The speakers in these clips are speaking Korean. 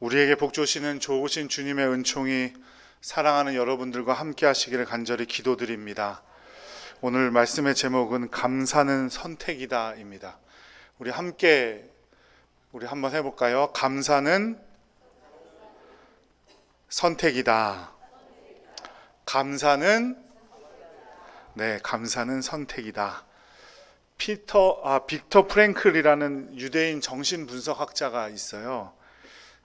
우리에게 복 주시는 좋으신 주님의 은총이 사랑하는 여러분들과 함께 하시기를 간절히 기도드립니다. 오늘 말씀의 제목은 감사는 선택이다입니다. 우리 한번 해볼까요? 감사는 선택이다. 감사는 선택이다. 빅터 프랭클이라는 유대인 정신분석학자가 있어요.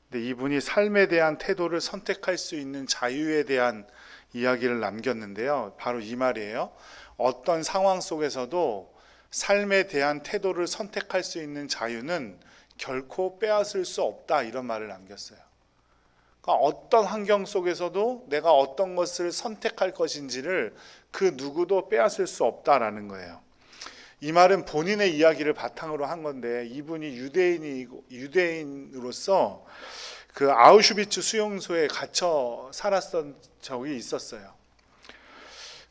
근데 이분이 삶에 대한 태도를 선택할 수 있는 자유에 대한 이야기를 남겼는데요. 바로 이 말이에요. 어떤 상황 속에서도 삶에 대한 태도를 선택할 수 있는 자유는 결코 빼앗을 수 없다, 이런 말을 남겼어요. 그러니까 어떤 환경 속에서도 내가 어떤 것을 선택할 것인지를 그 누구도 빼앗을 수 없다라는 거예요. 이 말은 본인의 이야기를 바탕으로 한 건데, 이분이 유대인으로서 그 아우슈비츠 수용소에 갇혀 살았던 적이 있었어요.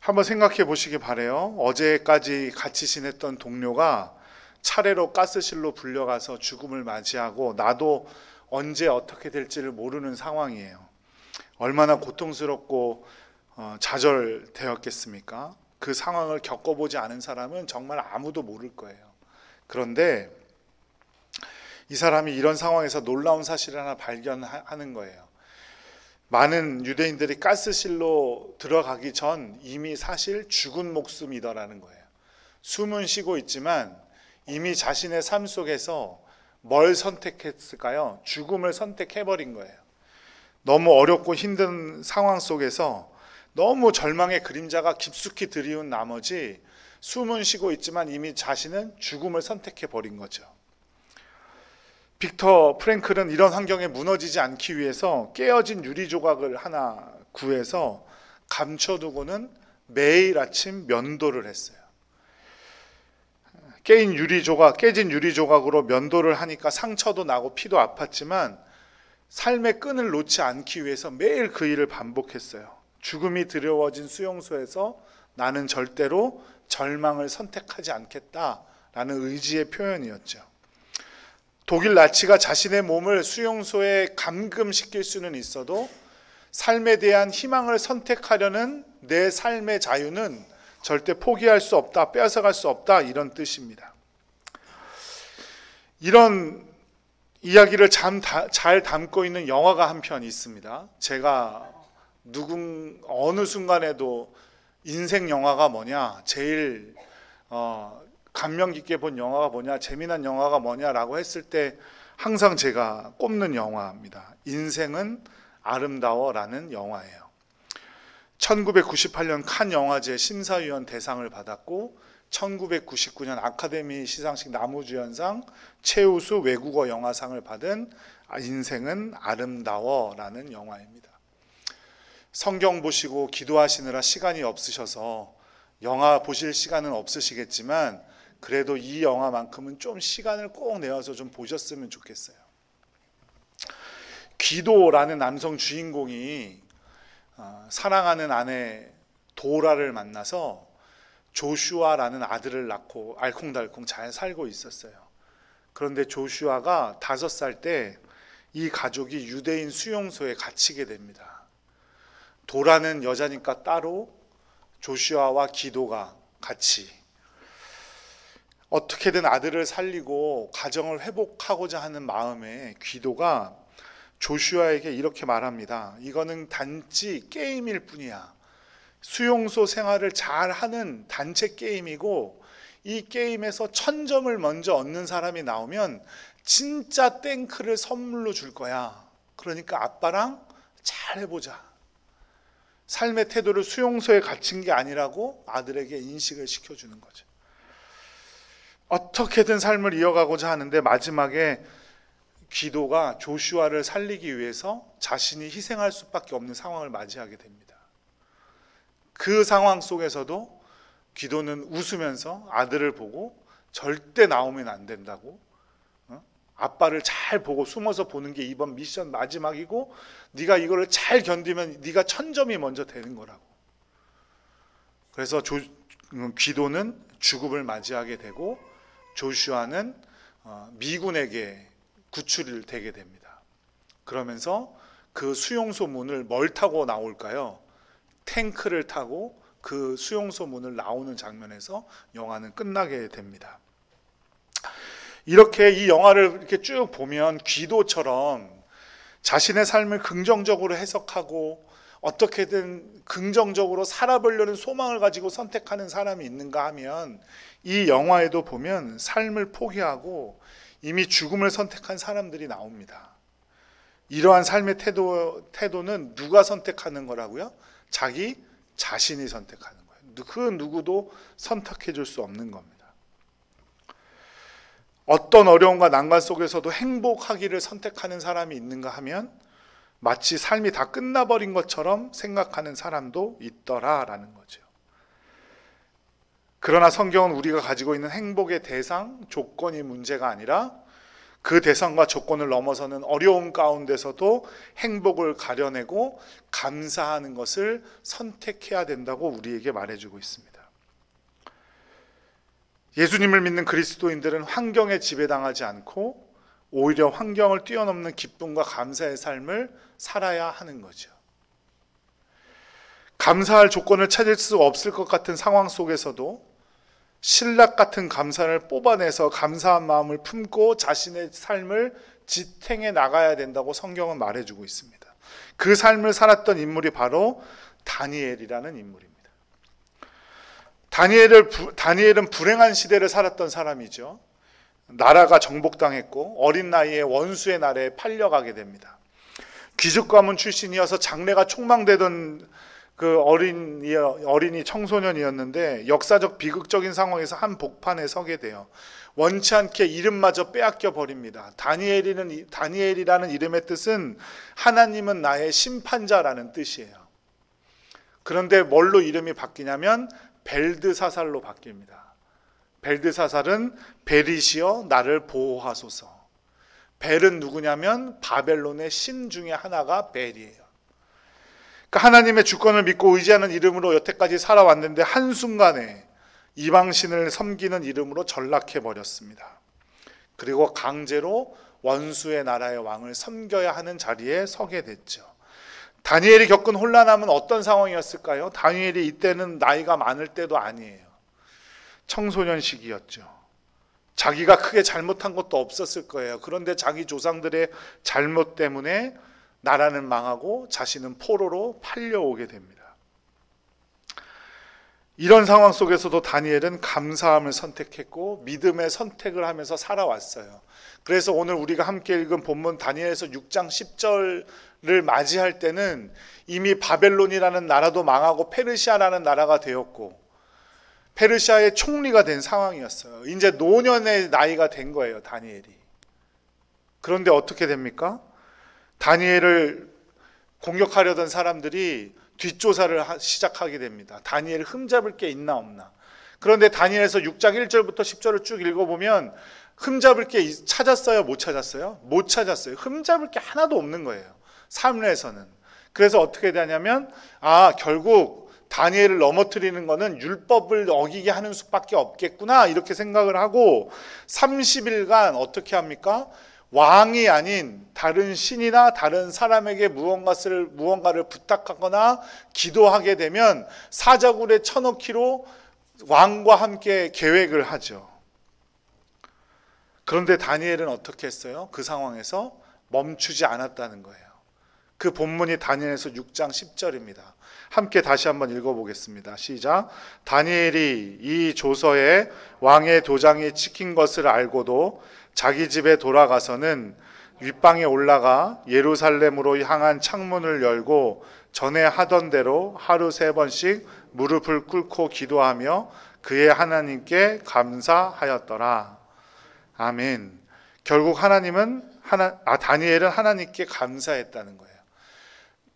한번 생각해 보시기 바래요. 어제까지 같이 지냈던 동료가 차례로 가스실로 불려가서 죽음을 맞이하고 나도 언제 어떻게 될지를 모르는 상황이에요. 얼마나 고통스럽고 좌절되었겠습니까? 그 상황을 겪어보지 않은 사람은 정말 아무도 모를 거예요. 그런데 이 사람이 이런 상황에서 놀라운 사실을 하나 발견하는 거예요. 많은 유대인들이 가스실로 들어가기 전 이미 사실 죽은 목숨이더라는 거예요. 숨은 쉬고 있지만 이미 자신의 삶 속에서 뭘 선택했을까요? 죽음을 선택해버린 거예요. 너무 어렵고 힘든 상황 속에서 너무 절망의 그림자가 깊숙이 드리운 나머지 숨은 쉬고 있지만 이미 자신은 죽음을 선택해버린 거죠. 빅터 프랭클은 이런 환경에 무너지지 않기 위해서 깨어진 유리 조각을 하나 구해서 감춰두고는 매일 아침 면도를 했어요. 깨진 유리 조각으로 면도를 하니까 상처도 나고 피도 아팠지만 삶의 끈을 놓지 않기 위해서 매일 그 일을 반복했어요. 죽음이 두려워진 수용소에서 나는 절대로 절망을 선택하지 않겠다라는 의지의 표현이었죠. 독일 나치가 자신의 몸을 수용소에 감금시킬 수는 있어도 삶에 대한 희망을 선택하려는 내 삶의 자유는 절대 포기할 수 없다, 빼앗아갈 수 없다, 이런 뜻입니다. 이런 이야기를 잘 담고 있는 영화가 한 편 있습니다. 제가 어느 순간에도 인생 영화가 뭐냐, 제일 감명 깊게 본 영화가 뭐냐, 재미난 영화가 뭐냐라고 했을 때 항상 제가 꼽는 영화입니다. 인생은 아름다워라는 영화예요. 1998년 칸 영화제 심사위원 대상을 받았고 1999년 아카데미 시상식 남우주연상 최우수 외국어 영화상을 받은 인생은 아름다워라는 영화입니다. 성경 보시고 기도하시느라 시간이 없으셔서 영화 보실 시간은 없으시겠지만 그래도 이 영화만큼은 좀 시간을 꼭 내어서 좀 보셨으면 좋겠어요. 기도라는 남성 주인공이 사랑하는 아내 도라를 만나서 조슈아라는 아들을 낳고 알콩달콩 잘 살고 있었어요. 그런데 조슈아가 5살 때 이 가족이 유대인 수용소에 갇히게 됩니다. 도라는 여자니까 따로, 조슈아와 기도가 같이 어떻게든 아들을 살리고 가정을 회복하고자 하는 마음에 기도가 조슈아에게 이렇게 말합니다. 이거는 단지 게임일 뿐이야. 수용소 생활을 잘하는 단체 게임이고 이 게임에서 1000점을 먼저 얻는 사람이 나오면 진짜 땡크를 선물로 줄 거야. 그러니까 아빠랑 잘 해보자. 삶의 태도를 수용소에 갇힌 게 아니라고 아들에게 인식을 시켜주는 거죠. 어떻게든 삶을 이어가고자 하는데 마지막에 기도가 조슈아를 살리기 위해서 자신이 희생할 수밖에 없는 상황을 맞이하게 됩니다. 그 상황 속에서도 기도는 웃으면서 아들을 보고 절대 나오면 안 된다고, 아빠를 잘 보고 숨어서 보는 게 이번 미션 마지막이고 네가 이거를 잘 견디면 네가 1000점이 먼저 되는 거라고. 그래서 기도는 죽음을 맞이하게 되고 조슈아는 미군에게 구출되게 됩니다. 그러면서 그 수용소 문을 뭘 타고 나올까요? 탱크를 타고 그 수용소 문을 나오는 장면에서 영화는 끝나게 됩니다. 이렇게 이 영화를 이렇게 쭉 보면 귀도처럼 자신의 삶을 긍정적으로 해석하고 어떻게든 긍정적으로 살아보려는 소망을 가지고 선택하는 사람이 있는가 하면 이 영화에도 보면 삶을 포기하고 이미 죽음을 선택한 사람들이 나옵니다. 이러한 삶의 태도는 누가 선택하는 거라고요? 자기 자신이 선택하는 거예요. 그 누구도 선택해 줄 수 없는 겁니다. 어떤 어려움과 난관 속에서도 행복하기를 선택하는 사람이 있는가 하면 마치 삶이 다 끝나버린 것처럼 생각하는 사람도 있더라라는 거죠. 그러나 성경은 우리가 가지고 있는 행복의 대상, 조건이 문제가 아니라 그 대상과 조건을 넘어서는 어려움 가운데서도 행복을 가려내고 감사하는 것을 선택해야 된다고 우리에게 말해주고 있습니다. 예수님을 믿는 그리스도인들은 환경에 지배당하지 않고 오히려 환경을 뛰어넘는 기쁨과 감사의 삶을 살아야 하는 거죠. 감사할 조건을 찾을 수 없을 것 같은 상황 속에서도 신락 같은 감사를 뽑아내서 감사한 마음을 품고 자신의 삶을 지탱해 나가야 된다고 성경은 말해주고 있습니다. 그 삶을 살았던 인물이 바로 다니엘이라는 인물입니다. 다니엘은 불행한 시대를 살았던 사람이죠. 나라가 정복당했고 어린 나이에 원수의 나라에 팔려가게 됩니다. 귀족 가문 출신이어서 장래가 촉망되던 그 어린이 청소년이었는데 역사적 비극적인 상황에서 한 복판에 서게 돼요. 원치 않게 이름마저 빼앗겨 버립니다. 다니엘이라는 이름의 뜻은 하나님은 나의 심판자라는 뜻이에요. 그런데 뭘로 이름이 바뀌냐면 벨드사살로 바뀝니다. 벨드사살은 벨이시여 나를 보호하소서. 벨은 누구냐면 바벨론의 신 중에 하나가 벨이에요. 그러니까 하나님의 주권을 믿고 의지하는 이름으로 여태까지 살아왔는데 한순간에 이방신을 섬기는 이름으로 전락해 버렸습니다. 그리고 강제로 원수의 나라의 왕을 섬겨야 하는 자리에 서게 됐죠. 다니엘이 겪은 혼란함은 어떤 상황이었을까요? 다니엘이 이때는 나이가 많을 때도 아니에요. 청소년 시기였죠. 자기가 크게 잘못한 것도 없었을 거예요. 그런데 자기 조상들의 잘못 때문에 나라는 망하고 자신은 포로로 팔려오게 됩니다. 이런 상황 속에서도 다니엘은 감사함을 선택했고 믿음의 선택을 하면서 살아왔어요. 그래서 오늘 우리가 함께 읽은 본문 다니엘서 6장 10절을 맞이할 때는 이미 바벨론이라는 나라도 망하고 페르시아라는 나라가 되었고 페르시아의 총리가 된 상황이었어요. 이제 노년의 나이가 된 거예요, 다니엘이. 그런데 어떻게 됩니까? 다니엘을 공격하려던 사람들이 뒷조사를 시작하게 됩니다. 다니엘 흠잡을 게 있나 없나. 그런데 다니엘에서 6장 1절부터 10절을 쭉 읽어보면 흠잡을 게 찾았어요? 못 찾았어요? 못 찾았어요. 흠잡을 게 하나도 없는 거예요. 사무엘에서는. 그래서 어떻게 되냐면 결국 다니엘을 넘어뜨리는 거는 율법을 어기게 하는 수밖에 없겠구나 이렇게 생각을 하고 30일간 어떻게 합니까? 왕이 아닌 다른 신이나 다른 사람에게 무언가를 부탁하거나 기도하게 되면 사자굴에 쳐넣기로 왕과 함께 계획을 하죠. 그런데 다니엘은 어떻게 했어요? 그 상황에서 멈추지 않았다는 거예요. 그 본문이 다니엘서 6장 10절입니다. 함께 다시 한번 읽어보겠습니다. 시작. 다니엘이 이 조서에 왕의 도장이 찍힌 것을 알고도 자기 집에 돌아가서는 윗방에 올라가 예루살렘으로 향한 창문을 열고 전에 하던 대로 하루 3번씩 무릎을 꿇고 기도하며 그의 하나님께 감사하였더라. 아멘. 결국 다니엘은 하나님께 감사했다는 거예요.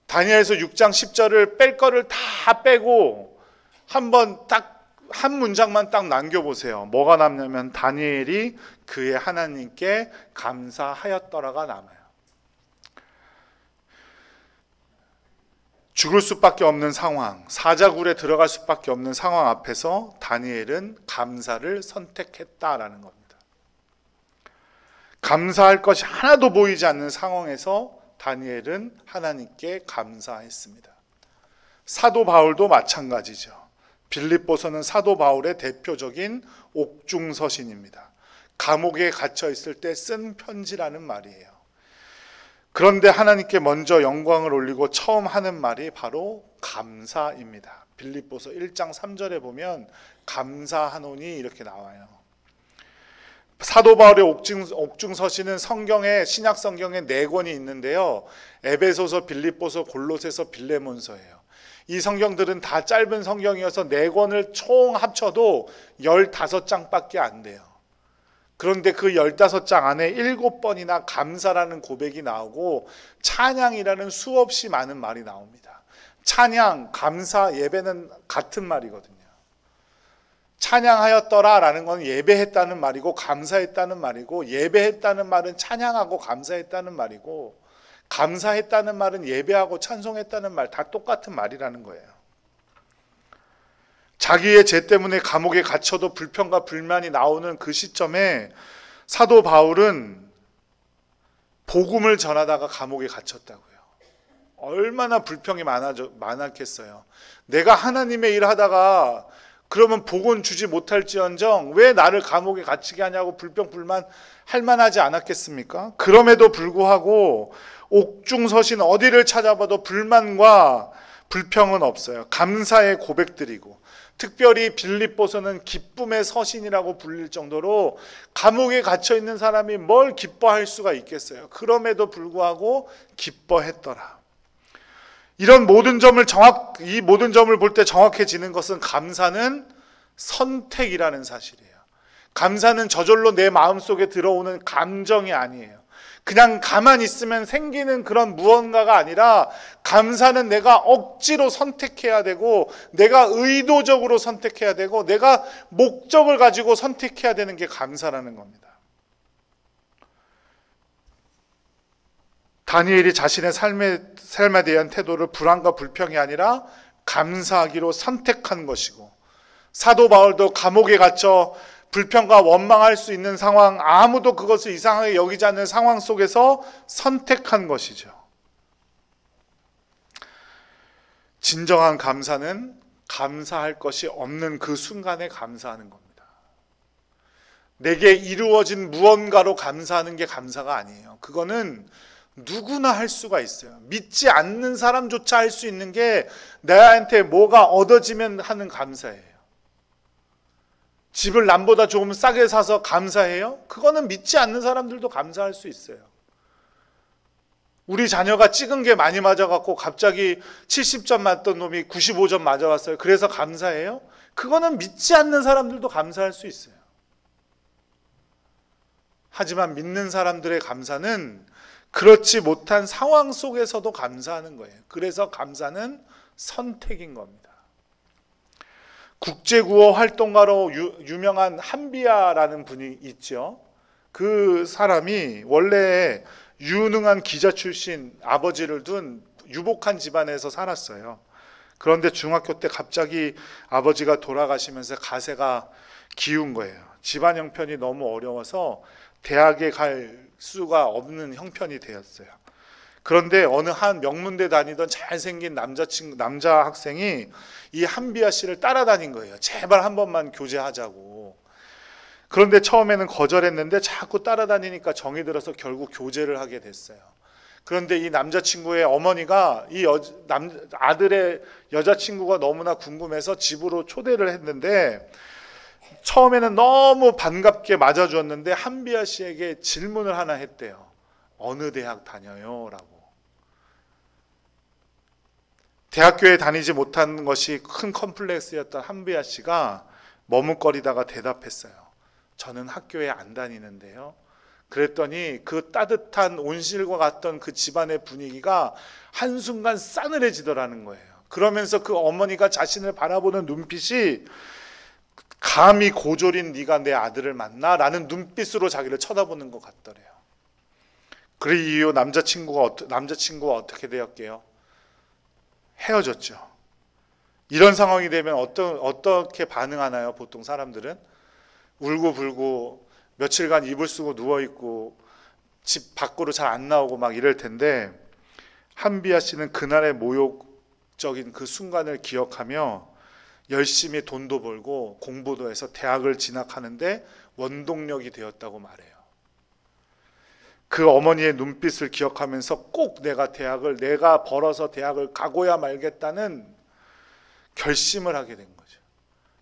다니엘서 6장 10절을 뺄 거를 다 빼고 한번 딱 한 문장만 딱 남겨보세요. 뭐가 남냐면 다니엘이 그의 하나님께 감사하였더라가 남아요. 죽을 수밖에 없는 상황, 사자굴에 들어갈 수밖에 없는 상황 앞에서 다니엘은 감사를 선택했다라는 겁니다. 감사할 것이 하나도 보이지 않는 상황에서 다니엘은 하나님께 감사했습니다. 사도 바울도 마찬가지죠. 빌립보서는 사도 바울의 대표적인 옥중서신입니다. 감옥에 갇혀 있을 때 쓴 편지라는 말이에요. 그런데 하나님께 먼저 영광을 올리고 처음 하는 말이 바로 감사입니다. 빌립보서 1장 3절에 보면 감사하노니 이렇게 나와요. 사도 바울의 옥중서신은 성경에, 신약 성경에 4권이 있는데요. 에베소서, 빌립보서, 골로새서, 빌레몬서예요. 이 성경들은 다 짧은 성경이어서 4권을 총 합쳐도 15장밖에 안 돼요. 그런데 그 15장 안에 7번이나 감사라는 고백이 나오고 찬양이라는 수없이 많은 말이 나옵니다. 찬양, 감사, 예배는 같은 말이거든요. 찬양하였더라 라는 건 예배했다는 말이고, 감사했다는 말이고, 예배했다는 말은 찬양하고 감사했다는 말이고, 감사했다는 말은 예배하고 찬송했다는 말, 다 똑같은 말이라는 거예요. 자기의 죄 때문에 감옥에 갇혀도 불평과 불만이 나오는 그 시점에 사도 바울은 복음을 전하다가 감옥에 갇혔다고요. 얼마나 불평이 많았겠어요. 내가 하나님의 일 하다가 그러면 복은 주지 못할지언정 왜 나를 감옥에 갇히게 하냐고 불평 불만 할 만하지 않았겠습니까? 그럼에도 불구하고 옥중서신 어디를 찾아봐도 불만과 불평은 없어요. 감사의 고백들이고, 특별히 빌립보서는 기쁨의 서신이라고 불릴 정도로 감옥에 갇혀 있는 사람이 뭘 기뻐할 수가 있겠어요. 그럼에도 불구하고 기뻐했더라. 이런 모든 점을 이 모든 점을 볼 때 정확해지는 것은 감사는 선택이라는 사실이에요. 감사는 저절로 내 마음속에 들어오는 감정이 아니에요. 그냥 가만히 있으면 생기는 그런 무언가가 아니라, 감사는 내가 억지로 선택해야 되고, 내가 의도적으로 선택해야 되고, 내가 목적을 가지고 선택해야 되는 게 감사라는 겁니다. 다니엘이 자신의 삶에 대한 태도를 불안과 불평이 아니라 감사하기로 선택한 것이고, 사도 바울도 감옥에 갇혀 불평과 원망할 수 있는 상황, 아무도 그것을 이상하게 여기지 않는 상황 속에서 선택한 것이죠. 진정한 감사는 감사할 것이 없는 그 순간에 감사하는 겁니다. 내게 이루어진 무언가로 감사하는 게 감사가 아니에요. 그거는 누구나 할 수가 있어요. 믿지 않는 사람조차 할 수 있는 게 나한테 뭐가 얻어지면 하는 감사예요. 집을 남보다 조금 싸게 사서 감사해요? 그거는 믿지 않는 사람들도 감사할 수 있어요. 우리 자녀가 찍은 게 많이 맞아갖고 갑자기 70점 맞던 놈이 95점 맞아왔어요. 그래서 감사해요? 그거는 믿지 않는 사람들도 감사할 수 있어요. 하지만 믿는 사람들의 감사는 그렇지 못한 상황 속에서도 감사하는 거예요. 그래서 감사는 선택인 겁니다. 국제구호 활동가로 유명한 한비아라는 분이 있죠. 그 사람이 원래 유능한 기자 출신, 아버지를 둔 유복한 집안에서 살았어요. 그런데 중학교 때 갑자기 아버지가 돌아가시면서 가세가 기운 거예요. 집안 형편이 너무 어려워서 대학에 갈 수가 없는 형편이 되었어요. 그런데 어느 한 명문대 다니던 잘생긴 남자 학생이 이 한비아 씨를 따라다닌 거예요. 제발 한 번만 교제하자고. 그런데 처음에는 거절했는데 자꾸 따라다니니까 정이 들어서 결국 교제를 하게 됐어요. 그런데 이 남자친구의 어머니가 이 아들의 여자친구가 너무나 궁금해서 집으로 초대를 했는데, 처음에는 너무 반갑게 맞아주었는데 한비아 씨에게 질문을 하나 했대요. 어느 대학 다녀요? 라고. 대학교에 다니지 못한 것이 큰 컴플렉스였던 한비아 씨가 머뭇거리다가 대답했어요. 저는 학교에 안 다니는데요. 그랬더니 그 따뜻한 온실과 같던 그 집안의 분위기가 한순간 싸늘해지더라는 거예요. 그러면서 그 어머니가 자신을 바라보는 눈빛이 감히 고졸인 네가 내 아들을 만나? 라는 눈빛으로 자기를 쳐다보는 것 같더래요. 그 이후 남자친구가 어떻게 되었게요? 헤어졌죠. 이런 상황이 되면 어떻게 반응하나요? 보통 사람들은 울고불고 며칠간 이불 쓰고 누워있고 집 밖으로 잘 안 나오고 막 이럴 텐데, 한비아 씨는 그날의 모욕적인 그 순간을 기억하며 열심히 돈도 벌고 공부도 해서 대학을 진학하는데 원동력이 되었다고 말해요. 그 어머니의 눈빛을 기억하면서 꼭 내가 벌어서 대학을 가고야 말겠다는 결심을 하게 된 거죠.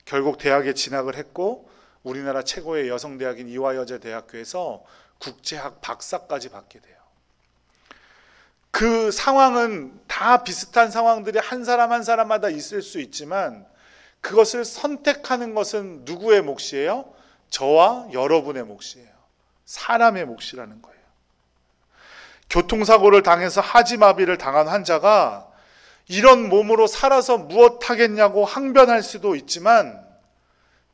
결국 대학에 진학을 했고 우리나라 최고의 여성대학인 이화여자대학교에서 국제학 박사까지 받게 돼요. 그 상황은 다 비슷한 상황들이 한 사람 한 사람마다 있을 수 있지만 그것을 선택하는 것은 누구의 몫이에요? 저와 여러분의 몫이에요. 사람의 몫이라는 거예요. 교통사고를 당해서 하지마비를 당한 환자가 이런 몸으로 살아서 무엇 하겠냐고 항변할 수도 있지만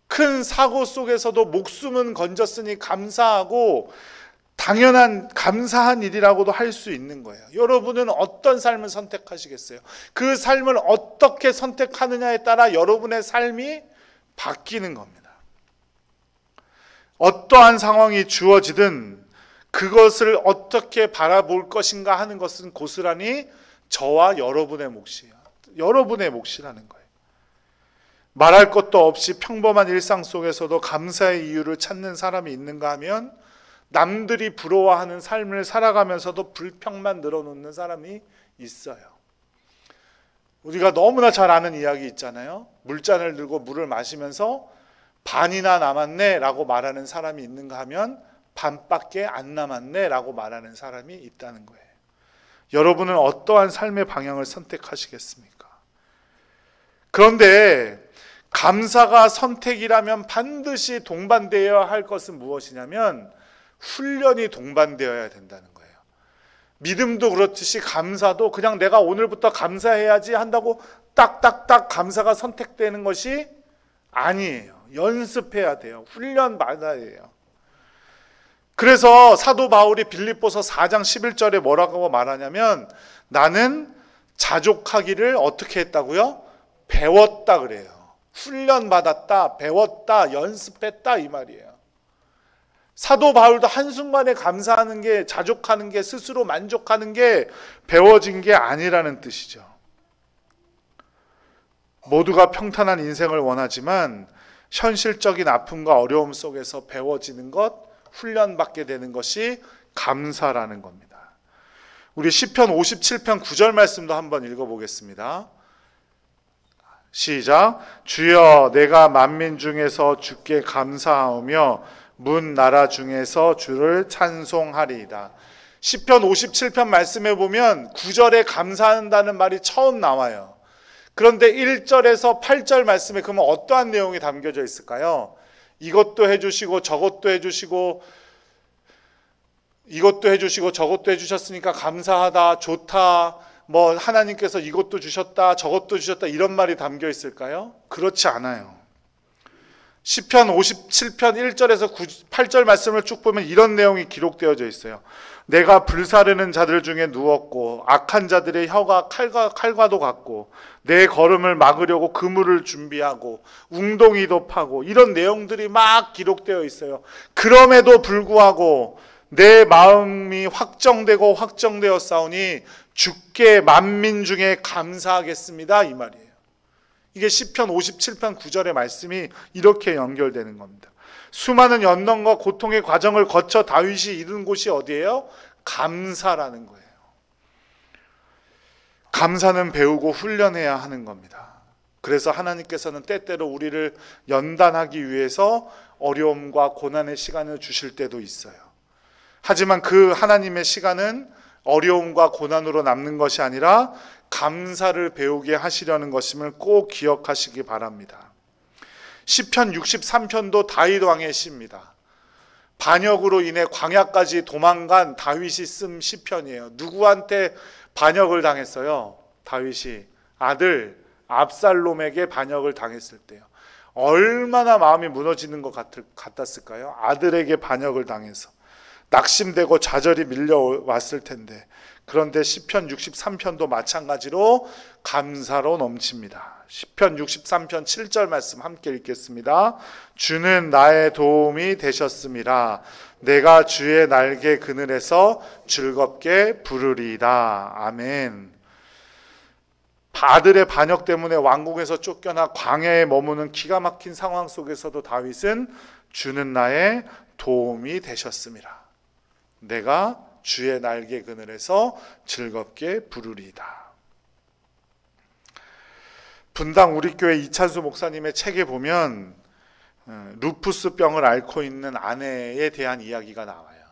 큰 사고 속에서도 목숨은 건졌으니 감사하고 당연한 감사한 일이라고도 할 수 있는 거예요. 여러분은 어떤 삶을 선택하시겠어요? 그 삶을 어떻게 선택하느냐에 따라 여러분의 삶이 바뀌는 겁니다. 어떠한 상황이 주어지든 그것을 어떻게 바라볼 것인가 하는 것은 고스란히 저와 여러분의 몫이에요. 여러분의 몫이라는 거예요. 말할 것도 없이 평범한 일상 속에서도 감사의 이유를 찾는 사람이 있는가 하면 남들이 부러워하는 삶을 살아가면서도 불평만 늘어놓는 사람이 있어요. 우리가 너무나 잘 아는 이야기 있잖아요. 물잔을 들고 물을 마시면서 반이나 남았네 라고 말하는 사람이 있는가 하면 반밖에 안 남았네 라고 말하는 사람이 있다는 거예요. 여러분은 어떠한 삶의 방향을 선택하시겠습니까? 그런데 감사가 선택이라면 반드시 동반되어야 할 것은 무엇이냐면 훈련이 동반되어야 된다는 거예요. 믿음도 그렇듯이 감사도 그냥 내가 오늘부터 감사해야지 한다고 딱딱딱 감사가 선택되는 것이 아니에요. 연습해야 돼요. 훈련 받아야 해요. 그래서 사도 바울이 빌립보서 4장 11절에 뭐라고 말하냐면 나는 자족하기를 어떻게 했다고요? 배웠다 그래요. 훈련받았다, 배웠다, 연습했다 이 말이에요. 사도 바울도 한순간에 감사하는 게, 자족하는 게, 스스로 만족하는 게 배워진 게 아니라는 뜻이죠. 모두가 평탄한 인생을 원하지만 현실적인 아픔과 어려움 속에서 배워지는 것, 훈련받게 되는 것이 감사라는 겁니다. 우리 시편 57편 9절 말씀도 한번 읽어보겠습니다. 시작. 주여 내가 만민 중에서 주께 감사하오며 문 나라 중에서 주를 찬송하리이다. 시편 57편 말씀에 보면 9절에 감사한다는 말이 처음 나와요. 그런데 1절에서 8절 말씀에 그러면 어떠한 내용이 담겨져 있을까요? 이것도 해주시고 저것도 해주시고 이것도 해주시고 저것도 해주셨으니까 감사하다, 좋다, 뭐 하나님께서 이것도 주셨다, 저것도 주셨다 이런 말이 담겨 있을까요? 그렇지 않아요. 시편 57편 1절에서 8절 말씀을 쭉 보면 이런 내용이 기록되어져 있어요. 내가 불사르는 자들 중에 누웠고 악한 자들의 혀가 칼과도 같고 내 걸음을 막으려고 그물을 준비하고 웅덩이도 파고 이런 내용들이 막 기록되어 있어요. 그럼에도 불구하고 내 마음이 확정되고 확정되었사오니 주께 만민 중에 감사하겠습니다 이 말이에요. 이게 시편 57편 9절의 말씀이 이렇게 연결되는 겁니다. 수많은 연단과 고통의 과정을 거쳐 다윗이 이룬 곳이 어디예요? 감사라는 거예요. 감사는 배우고 훈련해야 하는 겁니다. 그래서 하나님께서는 때때로 우리를 연단하기 위해서 어려움과 고난의 시간을 주실 때도 있어요. 하지만 그 하나님의 시간은 어려움과 고난으로 남는 것이 아니라 감사를 배우게 하시려는 것임을 꼭 기억하시기 바랍니다. 시편 63편도 다윗 왕의 시입니다. 반역으로 인해 광야까지 도망간 다윗이 쓴 시편이에요. 누구한테 반역을 당했어요? 다윗이 아들 압살롬에게 반역을 당했을 때요. 얼마나 마음이 무너지는 것 같았을까요? 아들에게 반역을 당해서 낙심되고 좌절이 밀려왔을 텐데, 그런데 시편 63편도 마찬가지로 감사로 넘칩니다. 시편 63편 7절 말씀 함께 읽겠습니다. 주는 나의 도움이 되셨음이라. 내가 주의 날개 그늘에서 즐겁게 부르리이다. 아멘. 아들의 반역 때문에 왕궁에서 쫓겨나 광야에 머무는 기가 막힌 상황 속에서도 다윗은 주는 나의 도움이 되셨습니다. 내가 주의 날개 그늘에서 즐겁게 부르리이다. 분당 우리 교회 이찬수 목사님의 책에 보면 루푸스 병을 앓고 있는 아내에 대한 이야기가 나와요.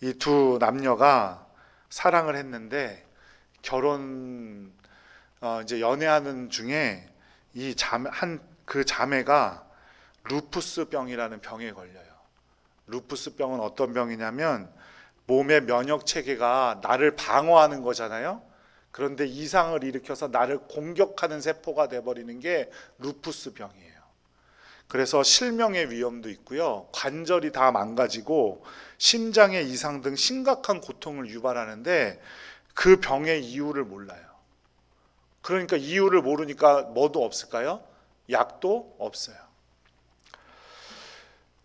이 두 남녀가 사랑을 했는데 이제 연애하는 중에 그 자매가 루푸스 병이라는 병에 걸려요. 루푸스 병은 어떤 병이냐면 몸의 면역 체계가 나를 방어하는 거잖아요. 그런데 이상을 일으켜서 나를 공격하는 세포가 돼버리는 게 루푸스 병이에요. 그래서 실명의 위험도 있고요. 관절이 다 망가지고 심장의 이상 등 심각한 고통을 유발하는데 그 병의 이유를 몰라요. 그러니까 이유를 모르니까 뭐도 없을까요? 약도 없어요.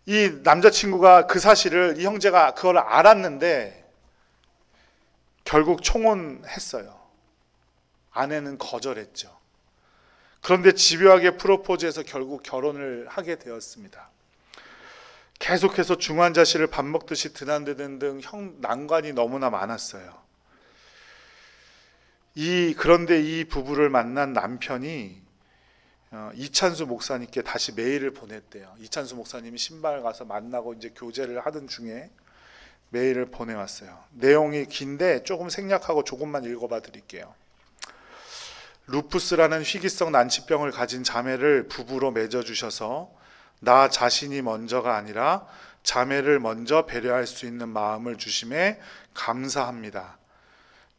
이 남자친구가 그 사실을 이 형제가 그걸 알았는데 결국 총혼했어요. 아내는 거절했죠. 그런데 집요하게 프로포즈해서 결국 결혼을 하게 되었습니다. 계속해서 중환자실을 밥 먹듯이 드나드는 등 난관이 너무나 많았어요. 그런데 이 부부를 만난 남편이 이찬수 목사님께 다시 메일을 보냈대요. 이찬수 목사님이 신발 가서 만나고 이제 교제를 하던 중에 메일을 보내왔어요. 내용이 긴데 조금 생략하고 조금만 읽어봐 드릴게요. 루푸스라는 희귀성 난치병을 가진 자매를 부부로 맺어주셔서 나 자신이 먼저가 아니라 자매를 먼저 배려할 수 있는 마음을 주심에 감사합니다.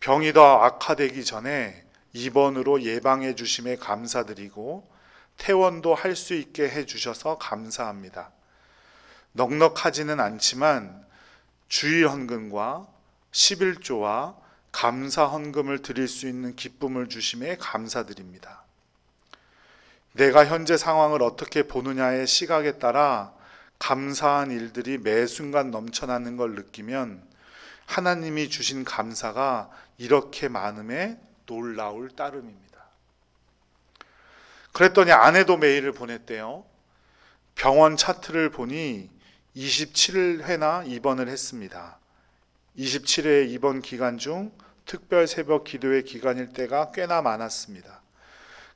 병이 더 악화되기 전에 입원으로 예방해 주심에 감사드리고 퇴원도 할 수 있게 해주셔서 감사합니다. 넉넉하지는 않지만 주일 헌금과 11조와 감사 헌금을 드릴 수 있는 기쁨을 주심에 감사드립니다. 내가 현재 상황을 어떻게 보느냐의 시각에 따라 감사한 일들이 매 순간 넘쳐나는 걸 느끼면 하나님이 주신 감사가 이렇게 많음에 놀라울 따름입니다. 그랬더니 아내도 메일을 보냈대요. 병원 차트를 보니 27회나 입원을 했습니다. 27회 입원 기간 중 특별 새벽 기도회 기간일 때가 꽤나 많았습니다.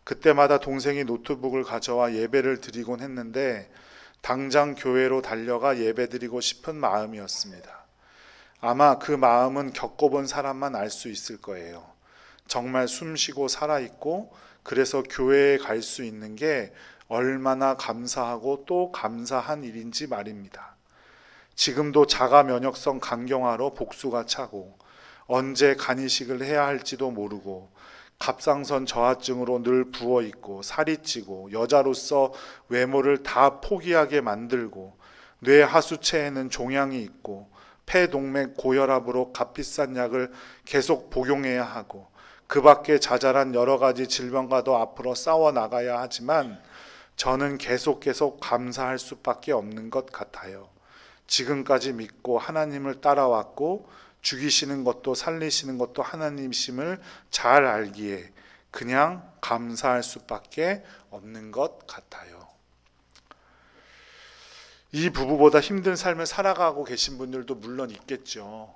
그때마다 동생이 노트북을 가져와 예배를 드리곤 했는데 당장 교회로 달려가 예배드리고 싶은 마음이었습니다. 아마 그 마음은 겪어본 사람만 알 수 있을 거예요. 정말 숨쉬고 살아있고 그래서 교회에 갈 수 있는 게 얼마나 감사하고 또 감사한 일인지 말입니다. 지금도 자가 면역성 간경화로 복수가 차고 언제 간이식을 해야 할지도 모르고 갑상선 저하증으로 늘 부어있고 살이 찌고 여자로서 외모를 다 포기하게 만들고 뇌 하수체에는 종양이 있고 폐동맥 고혈압으로 값비싼 약을 계속 복용해야 하고 그 밖에 자잘한 여러 가지 질병과도 앞으로 싸워 나가야 하지만 저는 계속 감사할 수밖에 없는 것 같아요. 지금까지 믿고 하나님을 따라왔고 죽이시는 것도 살리시는 것도 하나님이심을 잘 알기에 그냥 감사할 수밖에 없는 것 같아요. 이 부부보다 힘든 삶을 살아가고 계신 분들도 물론 있겠죠.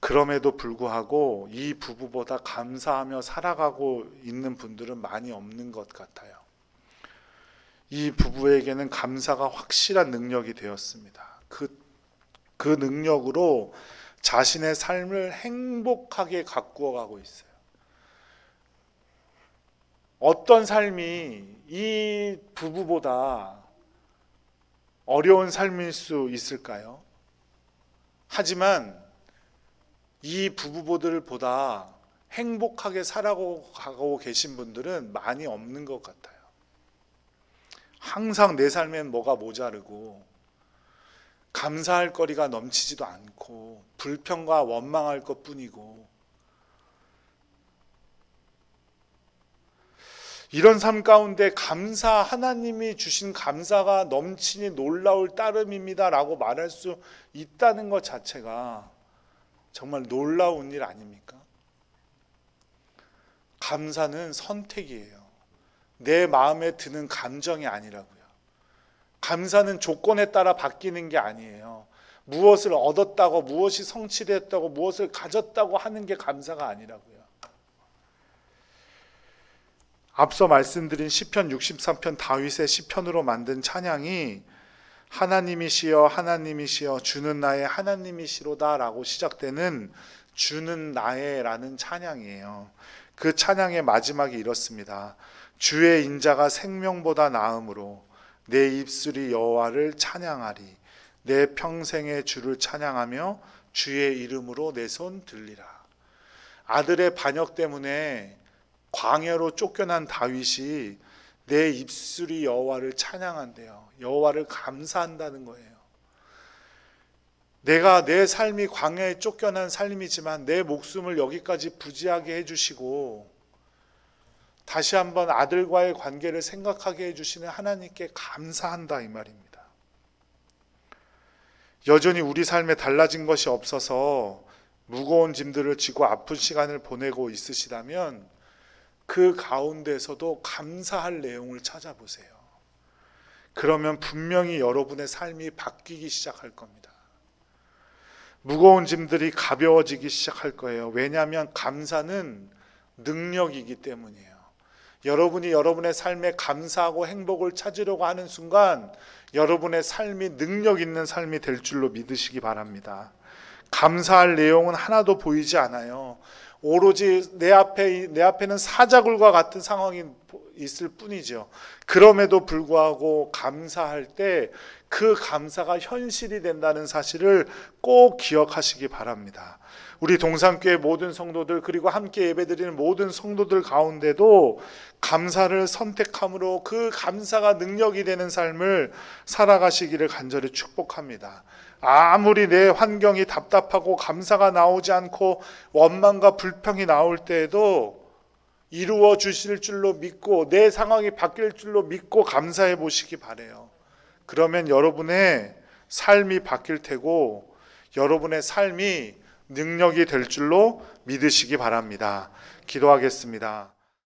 그럼에도 불구하고 이 부부보다 감사하며 살아가고 있는 분들은 많이 없는 것 같아요. 이 부부에게는 감사가 확실한 능력이 되었습니다. 그 능력으로 자신의 삶을 행복하게 가꾸어 가고 있어요. 어떤 삶이 이 부부보다 어려운 삶일 수 있을까요? 하지만 이 부부들보다 행복하게 살아가고 계신 분들은 많이 없는 것 같아요. 항상 내 삶엔 뭐가 모자르고 감사할 거리가 넘치지도 않고 불평과 원망할 것뿐이고 이런 삶 가운데 하나님이 주신 감사가 넘치니 놀라울 따름입니다 라고 말할 수 있다는 것 자체가 정말 놀라운 일 아닙니까? 감사는 선택이에요. 내 마음에 드는 감정이 아니라고요. 감사는 조건에 따라 바뀌는 게 아니에요. 무엇을 얻었다고, 무엇이 성취됐다고, 무엇을 가졌다고 하는 게 감사가 아니라고요. 앞서 말씀드린 시편 63편 다윗의 시편으로 만든 찬양이 하나님이시여 하나님이시여 주는 나의 하나님이시로다 라고 시작되는 주는 나의 라는 찬양이에요. 그 찬양의 마지막이 이렇습니다. 주의 인자가 생명보다 나음으로 내 입술이 여호와를 찬양하리. 내 평생의 주를 찬양하며 주의 이름으로 내 손 들리라. 아들의 반역 때문에 광야로 쫓겨난 다윗이 내 입술이 여호와를 찬양한대요. 여호와를 감사한다는 거예요. 내가 내 삶이 광야에 쫓겨난 삶이지만 내 목숨을 여기까지 부지하게 해주시고 다시 한번 아들과의 관계를 생각하게 해주시는 하나님께 감사한다 이 말입니다. 여전히 우리 삶에 달라진 것이 없어서 무거운 짐들을 지고 아픈 시간을 보내고 있으시다면 그 가운데서도 감사할 내용을 찾아보세요. 그러면 분명히 여러분의 삶이 바뀌기 시작할 겁니다. 무거운 짐들이 가벼워지기 시작할 거예요. 왜냐하면 감사는 능력이기 때문이에요. 여러분이 여러분의 삶에 감사하고 행복을 찾으려고 하는 순간 여러분의 삶이 능력 있는 삶이 될 줄로 믿으시기 바랍니다. 감사할 내용은 하나도 보이지 않아요. 오로지 내 앞에는 사자굴과 같은 상황이 있을 뿐이죠. 그럼에도 불구하고 감사할 때 그 감사가 현실이 된다는 사실을 꼭 기억하시기 바랍니다. 우리 동산교회 모든 성도들 그리고 함께 예배드리는 모든 성도들 가운데도 감사를 선택함으로 그 감사가 능력이 되는 삶을 살아가시기를 간절히 축복합니다. 아무리 내 환경이 답답하고 감사가 나오지 않고 원망과 불평이 나올 때에도 이루어 주실 줄로 믿고 내 상황이 바뀔 줄로 믿고 감사해 보시기 바라요. 그러면 여러분의 삶이 바뀔 테고 여러분의 삶이 능력이 될 줄로 믿으시기 바랍니다. 기도하겠습니다.